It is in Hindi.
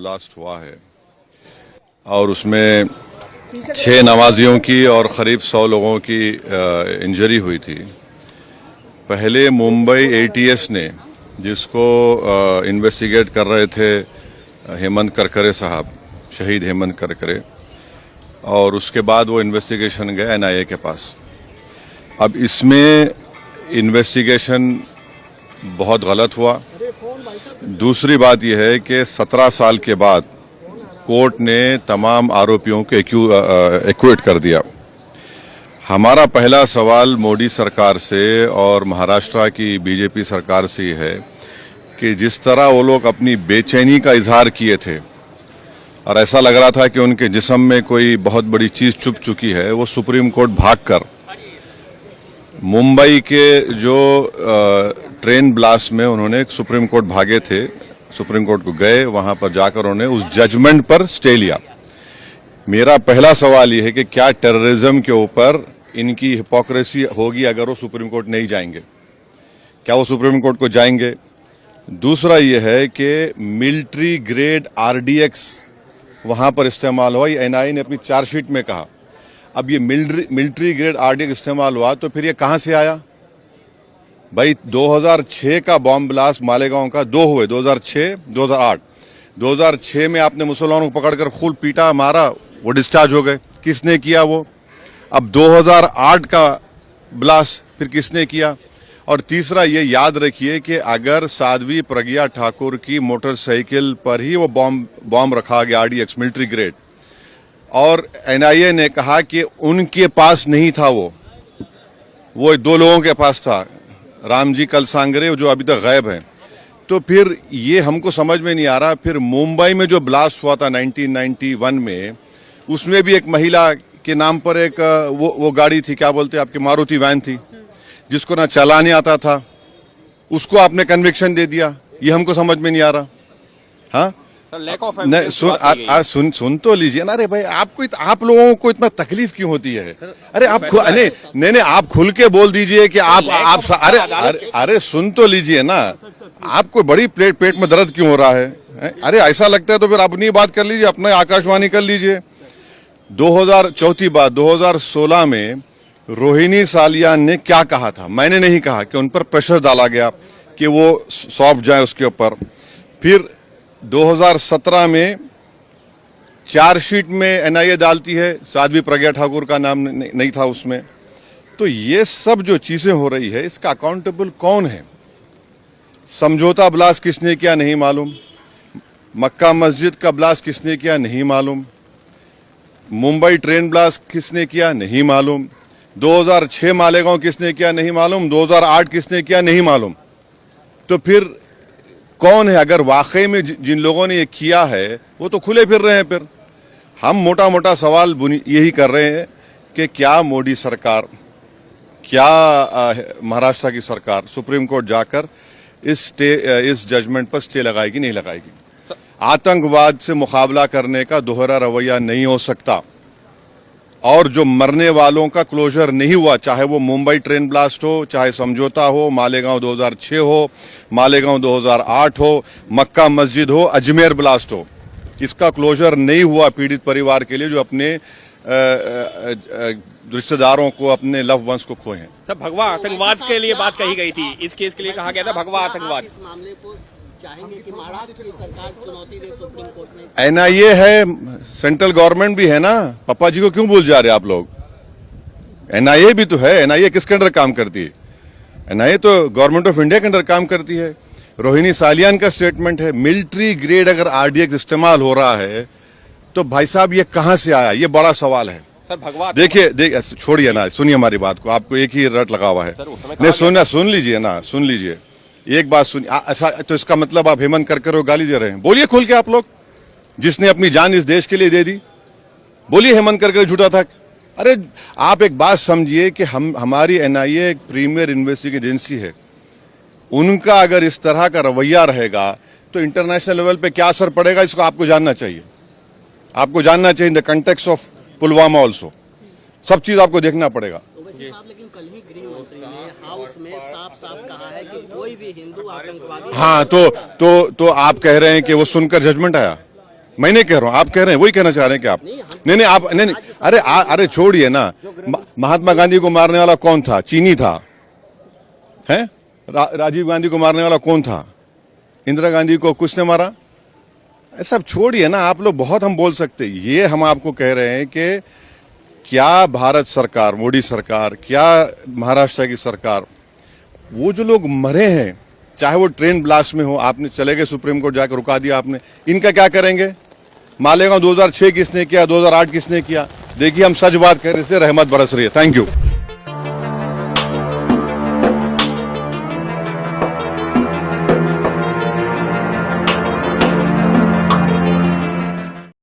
ब्लास्ट हुआ है और उसमें 6 नमाजियों की और करीब 100 लोगों की इंजरी हुई थी। पहले मुंबई एटीएस ने, जिसको इन्वेस्टिगेट कर रहे थे हेमंत करकरे साहब, शहीद हेमंत करकरे, और उसके बाद वो इन्वेस्टिगेशन गया एनआईए के पास। अब इसमें इन्वेस्टिगेशन बहुत गलत हुआ। दूसरी बात यह है कि 17 साल के बाद कोर्ट ने तमाम आरोपियों को एक्विट कर दिया। हमारा पहला सवाल मोदी सरकार से और महाराष्ट्र की बीजेपी सरकार से ही है कि जिस तरह वो लोग अपनी बेचैनी का इजहार किए थे और ऐसा लग रहा था कि उनके जिस्म में कोई बहुत बड़ी चीज छुप चुकी है, वो सुप्रीम कोर्ट भागकर मुंबई के जो ट्रेन ब्लास्ट में उन्होंने सुप्रीम कोर्ट भागे थे, सुप्रीम कोर्ट को गए, वहां पर जाकर उन्होंने उस जजमेंट पर स्टे लिया। मेरा पहला सवाल यह है कि क्या टेररिज्म के ऊपर इनकी हिपोक्रेसी होगी अगर वो सुप्रीम कोर्ट नहीं जाएंगे? क्या वो सुप्रीम कोर्ट को जाएंगे? दूसरा यह है कि मिलिट्री ग्रेड आरडीएक्स वहां पर इस्तेमाल हुआ, ये एनआईए ने अपनी चार्जशीट में कहा। अब ये मिलिट्री ग्रेड आरडीएक्स इस्तेमाल हुआ तो फिर ये कहां से आया? भाई 2006 का बॉम्ब ब्लास्ट मालेगांव का 2 हुए, 2006, 2008। 2006 में आपने मुसलमानों को पकड़कर खूब पीटा, मारा, वो डिस्चार्ज हो गए। किसने किया वो? अब 2008 का ब्लास्ट फिर किसने किया? और तीसरा ये याद रखिए कि अगर साध्वी प्रज्ञा ठाकुर की मोटरसाइकिल पर ही वो बॉम्ब रखा गया आरडीएक्स मिलिट्री ग्रेड, और एनआईए ने कहा कि उनके पास नहीं था, वो 2 लोगों के पास था, रामजी कलसांगरे जो अभी तक गायब हैं, तो फिर ये हमको समझ में नहीं आ रहा। फिर मुंबई में जो ब्लास्ट हुआ था 1991 में, उसमें भी एक महिला के नाम पर एक वो गाड़ी थी, क्या बोलते हैं आपकी, मारुति वैन थी, जिसको ना चलाने आता था, उसको आपने कन्विक्शन दे दिया। ये हमको समझ में नहीं आ रहा। हाँ, सुन तो लीजिए ना। अरे भाई, आप लोगों को इतना तकलीफ क्यों होती है? अरे आप नहीं, आप खुल के बोल दीजिए कि आप अरे सुन तो लीजिए ना। आपको बड़ी पेट में दर्द क्यों हो रहा है? अरे ऐसा लगता है तो फिर अपनी बात कर लीजिए, अपना आकाशवाणी कर लीजिए। 2016 में रोहिणी सालियान ने क्या कहा था? मैंने नहीं कहा कि उन पर प्रेशर डाला गया कि वो सौंप जाए उसके ऊपर। फिर 2017 में चार्जशीट में एनआईए डालती है, साध्वी प्रज्ञा ठाकुर का नाम नहीं था उसमें। तो ये सब जो चीजें हो रही है, इसका अकाउंटेबल कौन है? समझौता ब्लास्ट किसने किया नहीं मालूम, मक्का मस्जिद का ब्लास्ट किसने किया नहीं मालूम, मुंबई ट्रेन ब्लास्ट किसने किया नहीं मालूम, 2006 मालेगांव किसने किया नहीं मालूम, 2008 किसने किया नहीं मालूम। तो फिर कौन है? अगर वाकई में जिन लोगों ने ये किया है वो तो खुले फिर रहे हैं। फिर हम मोटा मोटा सवाल यही कर रहे हैं कि क्या मोदी सरकार, क्या महाराष्ट्र की सरकार सुप्रीम कोर्ट जाकर इस जजमेंट पर स्टे लगाएगी नहीं लगाएगी? आतंकवाद से मुकाबला करने का दोहरा रवैया नहीं हो सकता, और जो मरने वालों का क्लोजर नहीं हुआ, चाहे वो मुंबई ट्रेन ब्लास्ट हो, चाहे समझौता हो, मालेगांव 2006 हो, मालेगांव 2008 हो, मक्का मस्जिद हो, अजमेर ब्लास्ट हो, इसका क्लोजर नहीं हुआ पीड़ित परिवार के लिए जो अपने रिश्तेदारों को, अपने लव वंस को खोए हैं। सर, भगवा आतंकवाद के लिए बात कही गई थी, इस केस के लिए कहा गया था भगवा आतंकवाद। इस मामले को चाहेंगे कि महाराष्ट्र की सरकार चुनौती दे सुप्रीम कोर्ट में? एनआईए है, सेंट्रल गवर्नमेंट भी है ना। पापा जी को क्यों भूल जा रहे आप लोग? एनआईए भी तो है। एनआईए किसके अंडर काम करती है? एनआईए तो गवर्नमेंट ऑफ इंडिया के अंडर काम करती है। रोहिणी सालियान का स्टेटमेंट है, मिलिट्री ग्रेड अगर आरडीएक्स इस्तेमाल हो रहा है तो भाई साहब ये कहां से आया? ये बड़ा सवाल है। सर, भगवा देखिए छोड़िए ना, सुनिए हमारी बात को, आपको एक ही रट लगा हुआ है। नहीं, सुन लीजिए ना, सुन लीजिए एक बात सुनिए। अच्छा, तो इसका मतलब आप हेमंत करकरे को गाली दे रहे हैं? बोलिए खुल के आप लोग, जिसने अपनी जान इस देश के लिए दे दी, बोलिए हेमंत करकरे झूठा था। अरे आप एक बात समझिए कि हमारी एनआईए एक प्रीमियर इन्वेस्टिगेशन एजेंसी है, उनका अगर इस तरह का रवैया रहेगा तो इंटरनेशनल लेवल पे क्या असर पड़ेगा, इसको आपको जानना चाहिए। आपको जानना चाहिए in the context of Pulwama also, सब चीज आपको देखना पड़ेगा। लेकिन कल ही गृह मंत्री ने हाउस में साफ कहा है कि कोई भी हिंदू आतंकवादी। हाँ, तो आप कह रहे हैं कि वो सुनकर जजमेंट आया? मैं नहीं कह रहा हूं, आप कह रहे हैं, वही कहना चाह रहे हैं कि आप नहीं आप नहीं अरे अरे छोड़िए ना। महात्मा गांधी को मारने वाला कौन था? चीनी था, है? राजीव गांधी को मारने वाला कौन था? इंदिरा गांधी को कुछ ने मारा? सब छोड़िए ना, आप लोग बहुत हम बोल सकते हैं। ये हम आपको कह रहे हैं कि क्या भारत सरकार, मोदी सरकार, क्या महाराष्ट्र की सरकार, वो जो लोग मरे हैं, चाहे वो ट्रेन ब्लास्ट में हो, आपने चले गए सुप्रीम कोर्ट जाकर रुका दिया आपने, इनका क्या करेंगे? मालेगांव 2006 किसने किया, 2008 किसने किया? देखिए हम सच बात कर रहे थे, रहमत बरस रही है। Thank you.